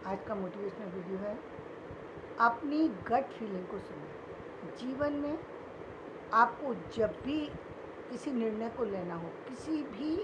आज का motivational video है, अपनी गट फीलिंग को सुनो। जीवन में आपको जब भी किसी निर्णय को लेना हो, किसी भी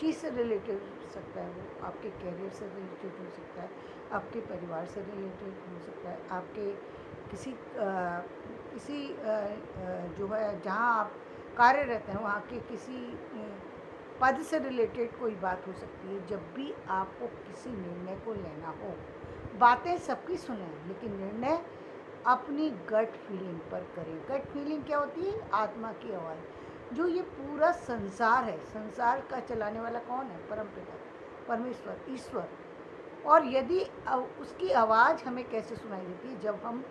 चीज़ से रिलेटेड हो सकता है, वो आपके कैरियर से रिलेटेड हो सकता है, आपके परिवार से रिलेटेड हो सकता है, आपके किसी जो है जहाँ आप कार्यरत हैं वहाँ के किसी पद से रिलेटेड कोई बात हो सकती है। जब भी आपको किसी निर्णय को लेना हो, बातें सबकी सुनें, लेकिन निर्णय अपनी गट फीलिंग पर करें। गट फीलिंग क्या होती है? आत्मा की आवाज़। जो ये पूरा संसार है, संसार का चलाने वाला कौन है? परमपिता, परमेश्वर, ईश्वर। और यदि उसकी आवाज़ हमें कैसे सुनाई देती है? जब हम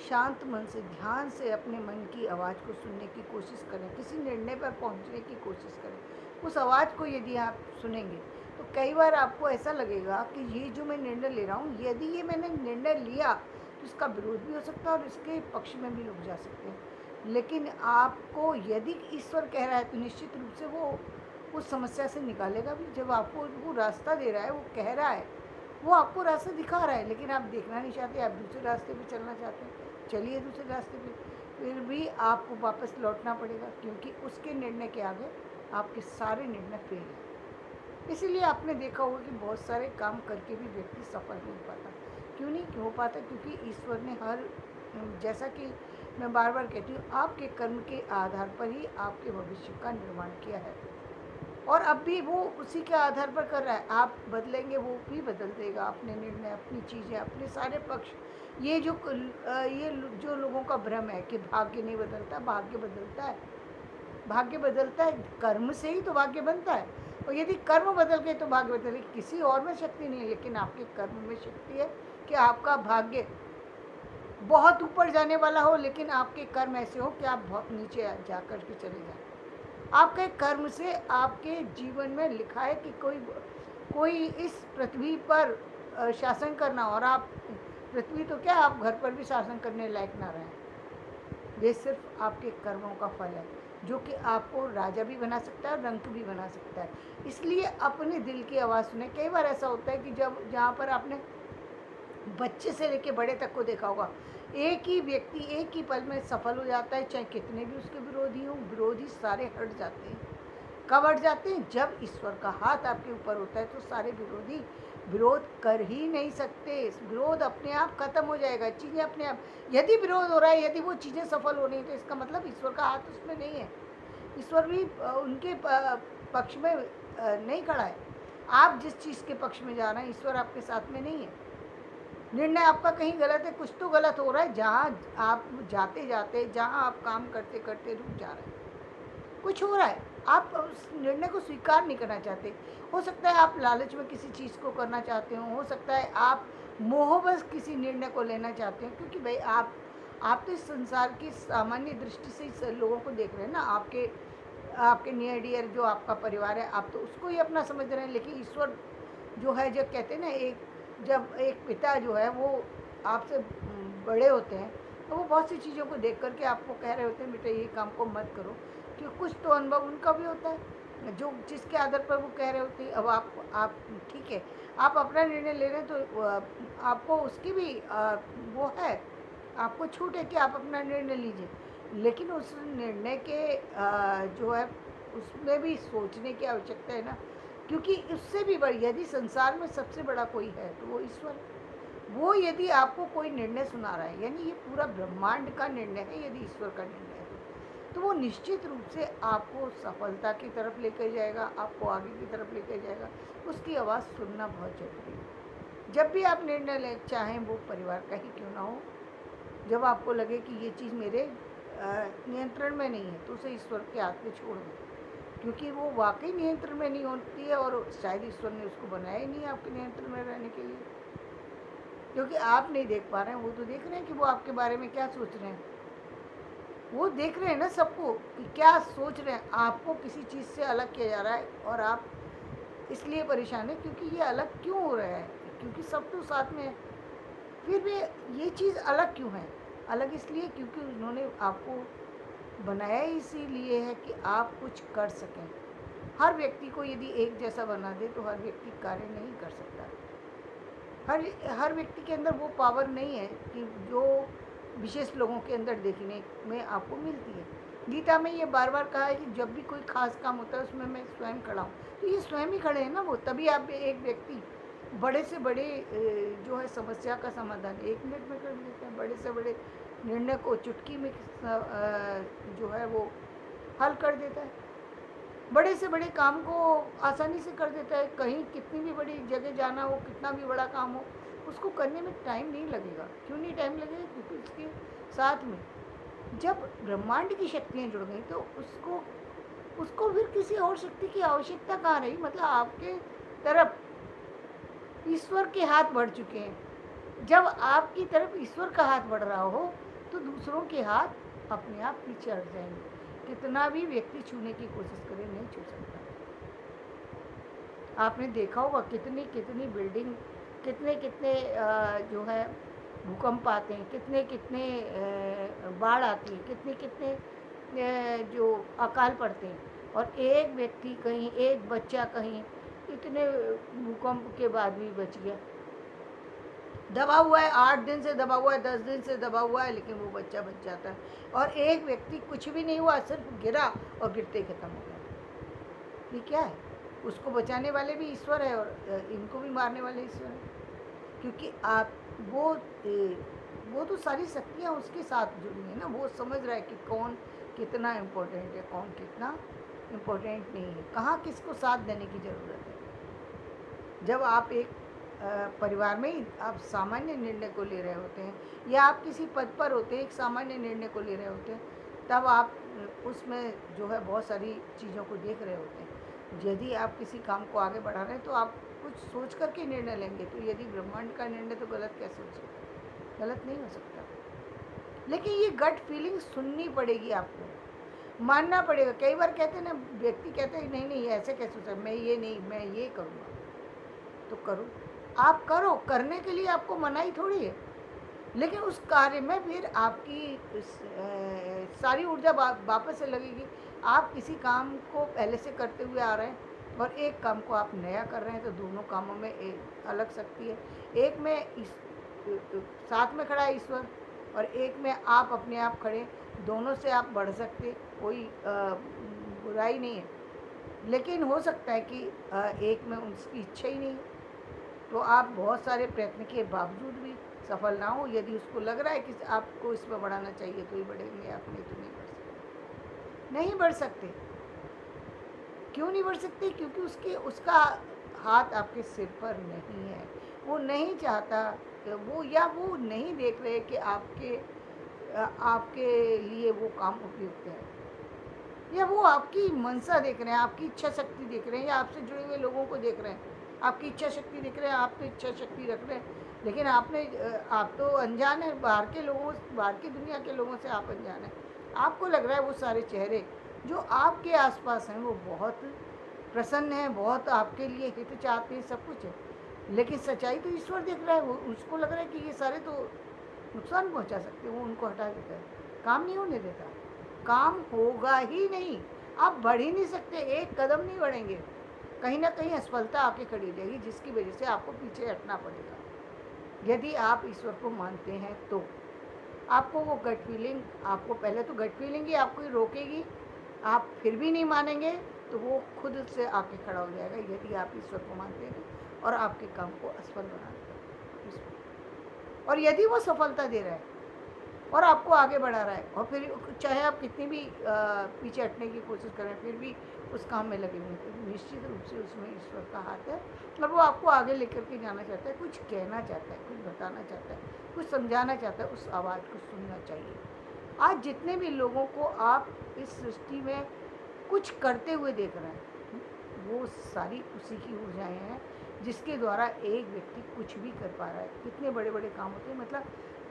शांत मन से, ध्यान से अपने मन की आवाज़ को सुनने की कोशिश करें, किसी निर्णय पर पहुंचने की कोशिश करें, उस आवाज़ को यदि आप सुनेंगे तो कई बार आपको ऐसा लगेगा कि ये जो मैं निर्णय ले रहा हूँ, यदि ये मैंने निर्णय लिया तो इसका विरोध भी हो सकता है और इसके पक्ष में भी लोग जा सकते हैं। लेकिन आपको यदि ईश्वर कह रहा है तो निश्चित रूप से वो उस समस्या से निकालेगा भी। जब आपको वो रास्ता दे रहा है, वो कह रहा है, वो आपको रास्ता दिखा रहा है, लेकिन आप देखना नहीं चाहते, आप दूसरे रास्ते पे चलना चाहते हैं। चलिए दूसरे रास्ते पे, फिर भी आपको वापस लौटना पड़ेगा, क्योंकि उसके निर्णय के आगे आपके सारे निर्णय फेल हैं। इसीलिए आपने देखा होगा कि बहुत सारे काम करके भी व्यक्ति सफल नहीं हो पाता। क्यों नहीं हो पाता? क्योंकि ईश्वर ने जैसा कि मैं बार बार कहती हूँ, आपके कर्म के आधार पर ही आपके भविष्य का निर्माण किया है, और अब भी वो उसी के आधार पर कर रहा है। आप बदलेंगे, वो भी बदल देगा अपने निर्णय, अपनी चीज़ें, अपने सारे पक्ष। ये जो लोगों का भ्रम है कि भाग्य नहीं बदलता, भाग्य बदलता है। भाग्य बदलता है, कर्म से ही तो भाग्य बनता है। और यदि कर्म बदल गए तो भाग्य बदल गए। किसी और में शक्ति नहीं है, लेकिन आपके कर्म में शक्ति है कि आपका भाग्य बहुत ऊपर जाने वाला हो, लेकिन आपके कर्म ऐसे हो कि आप बहुत नीचे जा कर के चले जाएं। आपके कर्म से आपके जीवन में लिखा है कि कोई कोई इस पृथ्वी पर शासन करना, और आप पृथ्वी तो क्या, आप घर पर भी शासन करने लायक ना रहें। ये सिर्फ आपके कर्मों का फल है, जो कि आपको राजा भी बना सकता है और रंक भी बना सकता है। इसलिए अपने दिल की आवाज़ सुने। कई बार ऐसा होता है कि जब जहाँ पर आपने बच्चे से लेके बड़े तक को देखा होगा, एक ही व्यक्ति एक ही पल में सफल हो जाता है, चाहे कितने भी उसके विरोधी हों। विरोधी सारे हट जाते हैं। कब हट जाते हैं? जब ईश्वर का हाथ आपके ऊपर होता है तो सारे विरोधी विरोध कर ही नहीं सकते। विरोध अपने आप खत्म हो जाएगा, चीज़ें अपने आप। यदि विरोध हो रहा है, यदि वो चीज़ें सफल हो रही हैं, तो इसका मतलब ईश्वर का हाथ उसमें नहीं है। ईश्वर भी उनके पक्ष में नहीं खड़ा है। आप जिस चीज़ के पक्ष में जा रहे हैं, ईश्वर आपके साथ में नहीं है। निर्णय आपका कहीं गलत है, कुछ तो गलत हो रहा है। जहाँ आप जाते जाते, जहाँ आप काम करते करते रुक जा रहे हैं, कुछ हो रहा है। आप उस निर्णय को स्वीकार नहीं करना चाहते। हो सकता है आप लालच में किसी चीज़ को करना चाहते हो सकता है आप मोहबस किसी निर्णय को लेना चाहते हो, क्योंकि भाई आप तो इस संसार की सामान्य दृष्टि से इस लोगों को देख रहे हैं ना। आपके आपके नियर डियर जो आपका परिवार है, आप तो उसको ही अपना समझ रहे हैं। लेकिन ईश्वर जो है, जब कहते हैं ना, जब एक पिता जो है वो आपसे बड़े होते हैं, तो वो बहुत सी चीज़ों को देख करके आपको कह रहे होते हैं, बेटा ये काम को मत करो। कि कुछ तो अनुभव उनका भी होता है, जो जिसके आधार पर वो कह रहे होते हैं। अब आप ठीक है, आप अपना निर्णय ले रहे हैं, तो आपको उसकी भी वो है, आपको छूट है कि आप अपना निर्णय लीजिए। लेकिन उस निर्णय के जो है, उसमें भी सोचने की आवश्यकता है ना। क्योंकि उससे भी बड़ी, यदि संसार में सबसे बड़ा कोई है तो वो ईश्वर है। वो यदि आपको कोई निर्णय सुना रहा है, यानी ये पूरा ब्रह्मांड का निर्णय है, यदि ईश्वर का निर्णय है, तो वो निश्चित रूप से आपको सफलता की तरफ लेकर जाएगा, आपको आगे की तरफ लेकर जाएगा। उसकी आवाज़ सुनना बहुत ज़रूरी है। जब भी आप निर्णय लें, चाहे वो परिवार का ही क्यों ना हो, जब आपको लगे कि ये चीज़ मेरे नियंत्रण में नहीं है, तो उसे ईश्वर के हाथ में छोड़ दें। क्योंकि वो वाकई नियंत्रण में नहीं होती है, और शायद ईश्वर ने उसको बनाया ही नहीं आपके नियंत्रण में रहने के लिए। क्योंकि आप नहीं देख पा रहे हैं, वो तो देख रहे हैं कि वो आपके बारे में क्या सोच रहे हैं। वो देख रहे हैं ना सबको, कि क्या सोच रहे हैं। आपको किसी चीज़ से अलग किया जा रहा है, और आप इसलिए परेशान है क्योंकि ये अलग क्यों हो रहा है, क्योंकि सब तो साथ में है। फिर भी ये चीज़ अलग क्यों है? अलग इसलिए क्योंकि उन्होंने आपको बनाया ही इसीलिए है कि आप कुछ कर सकें। हर व्यक्ति को यदि एक जैसा बना दे तो हर व्यक्ति कार्य नहीं कर सकता। हर हर व्यक्ति के अंदर वो पावर नहीं है कि जो विशेष लोगों के अंदर देखने में आपको मिलती है। गीता में ये बार बार कहा है कि जब भी कोई खास काम होता है उसमें मैं स्वयं खड़ा हूँ। तो ये स्वयं ही खड़े हैं ना वो, तभी आप एक व्यक्ति बड़े से बड़े जो है समस्या का समाधान 1 मिनट में कर देते हैं। बड़े से बड़े निर्णय को चुटकी में जो है वो हल कर देता है। बड़े से बड़े काम को आसानी से कर देता है। कहीं कितनी भी बड़ी जगह जाना हो, कितना भी बड़ा काम हो, उसको करने में टाइम नहीं लगेगा। क्यों नहीं टाइम लगेगा? क्योंकि उसके साथ में जब ब्रह्मांड की शक्तियाँ जुड़ गई तो उसको उसको फिर किसी और शक्ति की आवश्यकता कहाँ रही। मतलब आपके तरफ ईश्वर के हाथ बढ़ चुके हैं। जब आपकी तरफ ईश्वर का हाथ बढ़ रहा हो तो दूसरों के हाथ अपने आप पीछे हट जाएंगे। कितना भी व्यक्ति छूने की कोशिश करे, नहीं छू सकता। आपने देखा होगा कितनी कितनी बिल्डिंग, कितने कितने जो है भूकंप आते हैं, कितने कितने बाढ़ आती है, कितने कितने जो अकाल पड़ते हैं, और एक व्यक्ति कहीं, एक बच्चा कहीं इतने भूकंप के बाद भी बच गया। दबा हुआ है, 8 दिन से दबा हुआ है, 10 दिन से दबा हुआ है, लेकिन वो बच्चा बच जाता है। और एक व्यक्ति कुछ भी नहीं हुआ, सिर्फ गिरा और गिरते ही खत्म हो गया। ये क्या है? उसको बचाने वाले भी ईश्वर है और इनको भी मारने वाले ईश्वर है। क्योंकि आप वो तो सारी शक्तियाँ उसके साथ जुड़ी हैं ना। वो समझ रहा है कि कौन कितना इम्पोर्टेंट है, कौन कितना इम्पोर्टेंट नहीं है, कहाँ किसको साथ देने की ज़रूरत है। जब आप एक परिवार में ही आप सामान्य निर्णय को ले रहे होते हैं, या आप किसी पद पर होते हैं, एक सामान्य निर्णय को ले रहे होते हैं, तब आप उसमें जो है बहुत सारी चीज़ों को देख रहे होते हैं। यदि आप किसी काम को आगे बढ़ा रहे हैं तो आप कुछ सोच करके निर्णय लेंगे। तो यदि ब्रह्मांड का निर्णय तो गलत कैसे हो सकता है? गलत नहीं हो सकता। लेकिन ये गट फीलिंग सुननी पड़ेगी, आपको मानना पड़ेगा। कई बार कहते हैं ना, व्यक्ति कहते हैं नहीं नहीं ऐसे कैसे हो सकता, मैं ये नहीं, मैं ये करूँगा। तो करो, आप करो, करने के लिए आपको मनाही थोड़ी है। लेकिन उस कार्य में फिर आपकी सारी ऊर्जा वापस से लगेगी। आप किसी काम को पहले से करते हुए आ रहे हैं और एक काम को आप नया कर रहे हैं, तो दोनों कामों में एक अलग शक्ति है। एक में साथ में खड़ा है ईश्वर, और एक में आप अपने आप खड़े। दोनों से आप बढ़ सकते, कोई बुराई नहीं है। लेकिन हो सकता है कि एक में उसकी इच्छा ही नहीं, तो आप बहुत सारे प्रयत्न के बावजूद भी सफल ना हो। यदि उसको लग रहा है कि आपको इसमें बढ़ाना चाहिए तो ही बढ़ेंगे, आप नहीं तो नहीं बढ़ सकते। नहीं बढ़ सकते। क्यों नहीं बढ़ सकते? क्योंकि उसका हाथ आपके सिर पर नहीं है। वो नहीं चाहता वो, या वो नहीं देख रहे कि आपके लिए वो काम उपयुक्त है, या वो आपकी मनसा देख रहे हैं, आपकी इच्छा शक्ति देख रहे हैं, या आपसे जुड़े हुए लोगों को देख रहे हैं। आपकी इच्छा शक्ति देख रहे हैं, आप तो इच्छा शक्ति रख रहे हैं, लेकिन आप तो अनजान है। बाहर की दुनिया के लोगों से आप अनजान हैं। आपको लग रहा है वो सारे चेहरे जो आपके आसपास हैं वो बहुत प्रसन्न हैं, बहुत आपके लिए हित चाहते हैं, सब कुछ है। लेकिन सच्चाई तो ईश्वर देख रहा है। वो उसको लग रहा है कि ये सारे तो नुकसान पहुंचा सकते हैं, वो उनको हटा देता है, काम नहीं होने देता। काम होगा ही नहीं, आप बढ़ ही नहीं सकते, एक कदम नहीं बढ़ेंगे। कहीं ना कहीं असफलता आके खड़ी हो जाएगी, जिसकी वजह से आपको पीछे हटना पड़ेगा। यदि आप ईश्वर को मानते हैं तो आपको वो गट फीलिंग, आपको पहले तो गट फीलिंग ही आपको रोकेगी। आप फिर भी नहीं मानेंगे तो वो खुद से आके खड़ा हो जाएगा, यदि आप ईश्वर को मानते हैं और आपके काम को असफल बना देगा। और यदि वो सफलता दे रहा है और आपको आगे बढ़ा रहा है, और फिर चाहे आप कितनी भी पीछे हटने की कोशिश करें, फिर भी उस काम में लगे हुए, तो निश्चित रूप से उसमें ईश्वर का हाथ है। और वो आपको आगे लेकर के जाना चाहता है, कुछ कहना चाहता है, कुछ बताना चाहता है, कुछ समझाना चाहता है। उस आवाज़ को सुनना चाहिए। आज जितने भी लोगों को आप इस सृष्टि में कुछ करते हुए देख रहे हैं, वो सारी उसी की ऊर्जाएँ हैं, जिसके द्वारा एक व्यक्ति कुछ भी कर पा रहा है। कितने बड़े बड़े काम होते हैं, मतलब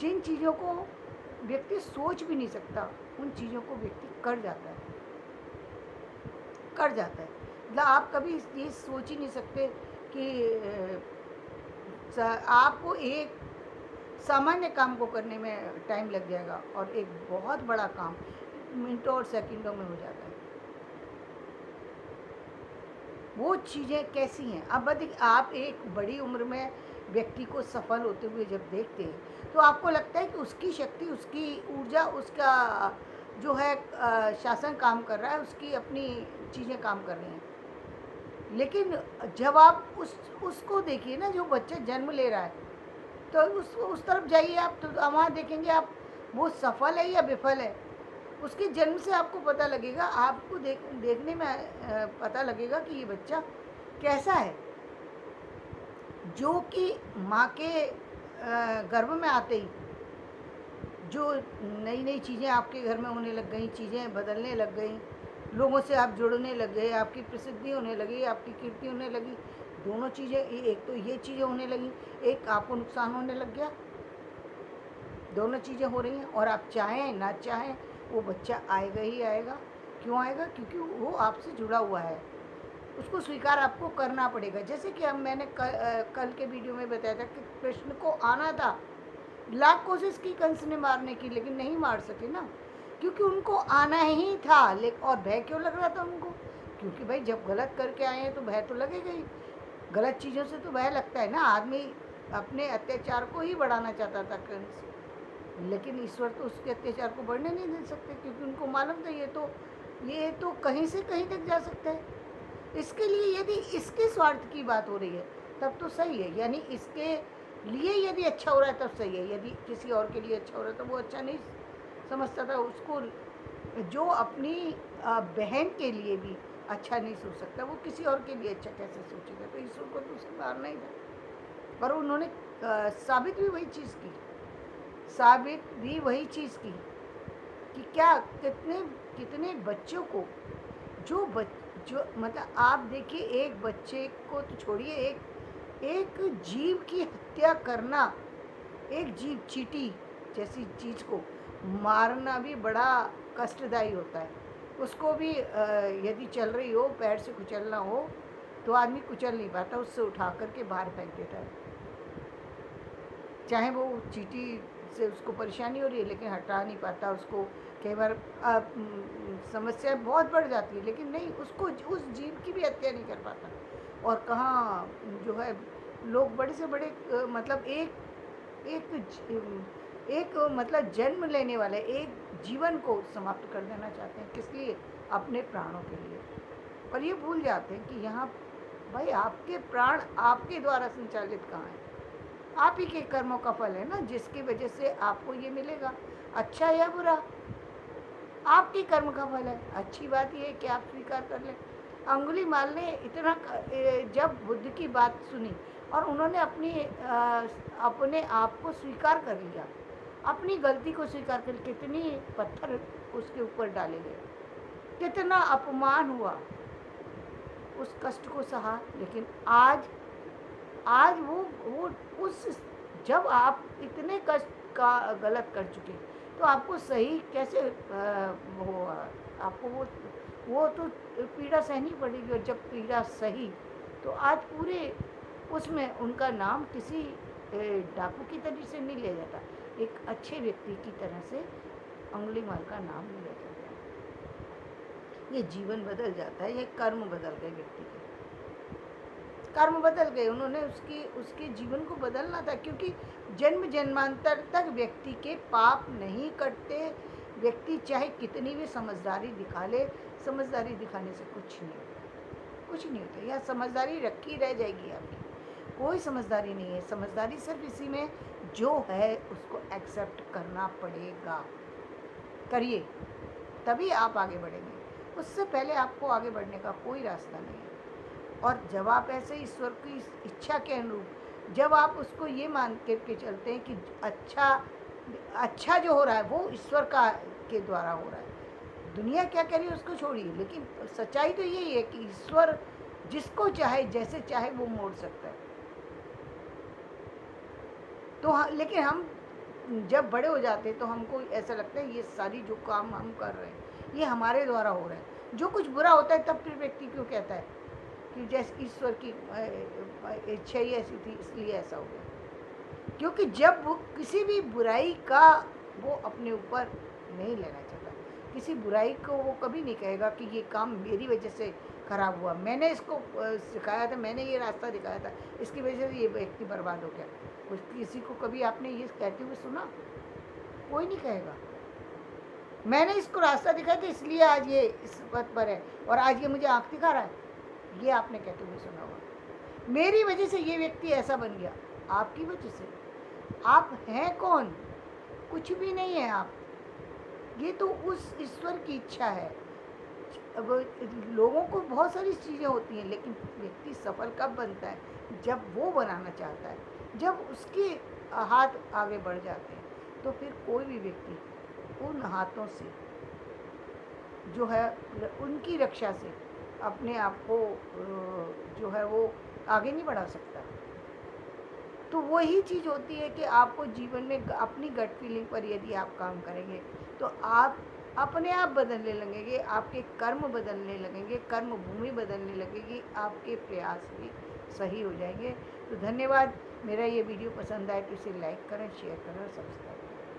जिन चीज़ों को व्यक्ति सोच भी नहीं सकता, उन चीज़ों को व्यक्ति कर जाता है, कर जाता है। मतलब आप कभी ये सोच ही नहीं सकते कि आपको एक सामान्य काम को करने में टाइम लग जाएगा, और एक बहुत बड़ा काम मिनटों और सेकंडों में हो जाता है। वो चीज़ें कैसी हैं? अब देखिए, आप एक बड़ी उम्र में व्यक्ति को सफल होते हुए जब देखते हैं तो आपको लगता है कि उसकी शक्ति, उसकी ऊर्जा, उसका जो है शासन काम कर रहा है, उसकी अपनी चीज़ें काम कर रही हैं। लेकिन जब आप उसको देखिए ना, जो बच्चा जन्म ले रहा है, तो उस तरफ जाइए आप, तो वहाँ देखेंगे आप वो सफल है या विफल है। उसके जन्म से आपको पता लगेगा, आपको देखने में पता लगेगा कि ये बच्चा कैसा है। जो कि माँ के गर्भ में आते ही जो नई नई चीज़ें आपके घर में होने लग गई, चीज़ें बदलने लग गई, लोगों से आप जुड़ने लग गए, आपकी प्रसिद्धि होने लगी, आपकी कीर्ति होने लगी। दोनों चीज़ें, एक तो ये चीज़ें होने लगी, एक आपको नुकसान होने लग गया। दोनों चीज़ें हो रही हैं और आप चाहें ना चाहें वो बच्चा आएगा ही आएगा। क्यों आएगा? क्योंकि वो आपसे जुड़ा हुआ है, उसको स्वीकार आपको करना पड़ेगा। जैसे कि मैंने कल के वीडियो में बताया था कि कृष्ण को आना था, लाख कोशिश की कंस ने मारने की, लेकिन नहीं मार सके ना, क्योंकि उनको आना ही था। लेकिन और भय क्यों लग रहा था उनको? क्योंकि भाई जब गलत करके आए हैं तो भय तो लगेगा ही। गलत चीज़ों से तो भय लगता है ना। आदमी अपने अत्याचार को ही बढ़ाना चाहता था कंस, लेकिन ईश्वर तो उसके अत्याचार को बढ़ने नहीं दे सकते, क्योंकि उनको मालूम था ये तो कहीं से कहीं तक जा सकता है। इसके लिए यदि इसके स्वार्थ की बात हो रही है तब तो सही है, यानी इसके लिए यदि अच्छा हो रहा है तब सही है। यदि किसी और के लिए अच्छा हो रहा है तो वो अच्छा नहीं समझता था उसको। जो अपनी बहन के लिए भी अच्छा नहीं सोच सकता, वो किसी और के लिए अच्छा कैसे सोचेगा? तो ईश्वर को तो उसे मारना ही था। पर उन्होंने साबित भी वही चीज़ की, कि क्या कितने कितने बच्चों को जो मतलब आप देखिए, एक बच्चे को तो छोड़िए, एक जीव की हत्या करना, एक जीव, चींटी जैसी चीज़ को मारना भी बड़ा कष्टदायी होता है। उसको भी यदि चल रही हो, पैर से कुचलना हो तो आदमी कुचल नहीं पाता, उससे उठा करके बाहर फेंक देता है। चाहे वो चींटी से उसको परेशानी हो रही है लेकिन हटा नहीं पाता उसको। कई बार समस्या बहुत बढ़ जाती है, लेकिन नहीं, उसको उस जीव की भी हत्या नहीं कर पाता। और कहाँ जो है लोग बड़े से बड़े मतलब एक मतलब जन्म लेने वाले एक जीवन को समाप्त कर देना चाहते हैं। किस लिए? अपने प्राणों के लिए। और ये भूल जाते हैं कि यहाँ भाई आपके प्राण आपके द्वारा संचालित कहाँ है? आप ही के कर्मों का फल है ना, जिसकी वजह से आपको ये मिलेगा, अच्छा या बुरा, आपके कर्म का फल है। अच्छी बात ये है कि आप स्वीकार कर लें। अंगुलीमाल ने इतना जब बुद्ध की बात सुनी और उन्होंने अपने आप को स्वीकार कर लिया, अपनी गलती को स्वीकार कर, कितनी पत्थर उसके ऊपर डाले गए, कितना अपमान हुआ, उस कष्ट को सहा। लेकिन आज वो उस जब आप इतने कष्ट का गलत कर चुके तो आपको सही कैसे वो आपको वो तो पीड़ा सहनी पड़ेगी। और जब पीड़ा सही तो आज पूरे उसमें उनका नाम किसी डाकू की तरह से नहीं लिया जाता, एक अच्छे व्यक्ति की तरह से अंगुलीमाल का नाम लिया जाता है। ये जीवन बदल जाता है, ये कर्म बदल गए, व्यक्ति के कर्म बदल गए। उन्होंने उसके जीवन को बदलना था, क्योंकि जन्म जन्मांतर तक व्यक्ति के पाप नहीं कटते। व्यक्ति चाहे कितनी भी समझदारी दिखा ले, समझदारी दिखाने से कुछ नहीं होता। यह समझदारी रखी रह जाएगी आपकी, कोई समझदारी नहीं है। समझदारी सिर्फ इसी में जो है उसको एक्सेप्ट करना पड़ेगा। करिए तभी आप आगे बढ़ेंगे, उससे पहले आपको आगे बढ़ने का कोई रास्ता नहीं है। और जब आप ऐसे ईश्वर की इच्छा के अनुरूप, जब आप उसको ये मान के चलते हैं कि अच्छा जो हो रहा है वो ईश्वर के द्वारा हो रहा है, दुनिया क्या कह रही है उसको छोड़िए, लेकिन सच्चाई तो यही है कि ईश्वर जिसको चाहे जैसे चाहे वो मोड़ सकता है। तो लेकिन हम जब बड़े हो जाते हैं तो हमको ऐसा लगता है ये सारी जो काम हम कर रहे हैं ये हमारे द्वारा हो रहा है। जो कुछ बुरा होता है तब फिर व्यक्ति क्यों कहता है कि जैसे ईश्वर की इच्छा ही ऐसी थी इसलिए ऐसा हो गया। क्योंकि जब वो किसी भी बुराई का वो अपने ऊपर नहीं लेना चाहता, किसी बुराई को वो कभी नहीं कहेगा कि ये काम मेरी वजह से खराब हुआ, मैंने इसको सिखाया था, मैंने ये रास्ता दिखाया था, इसकी वजह से ये व्यक्ति बर्बाद हो गया। कुछ किसी को कभी आपने ये कहते हुए सुना? कोई नहीं कहेगा। मैंने इसको रास्ता दिखाया था इसलिए आज ये इस पद पर है और आज ये मुझे आँख दिखा रहा है, ये आपने कहते हुए सुना होगा। मेरी वजह से ये व्यक्ति ऐसा बन गया, आपकी वजह से। आप हैं कौन? कुछ भी नहीं है आप। ये तो उस ईश्वर की इच्छा है। अब लोगों को बहुत सारी चीज़ें होती हैं, लेकिन व्यक्ति सफल कब बनता है? जब वो बनाना चाहता है, जब उसके हाथ आगे बढ़ जाते हैं, तो फिर कोई भी व्यक्ति उन हाथों से जो है उनकी रक्षा से अपने आप को जो है वो आगे नहीं बढ़ा सकता। तो वही चीज़ होती है कि आपको जीवन में अपनी गट फीलिंग पर यदि आप काम करेंगे तो आप अपने आप बदलने लगेंगे, आपके कर्म बदलने लगेंगे, कर्म भूमि बदलने लगेगी, आपके प्रयास भी सही हो जाएंगे। तो धन्यवाद। मेरा ये वीडियो पसंद आए तो इसे लाइक करें, शेयर करें और सब्सक्राइब करें।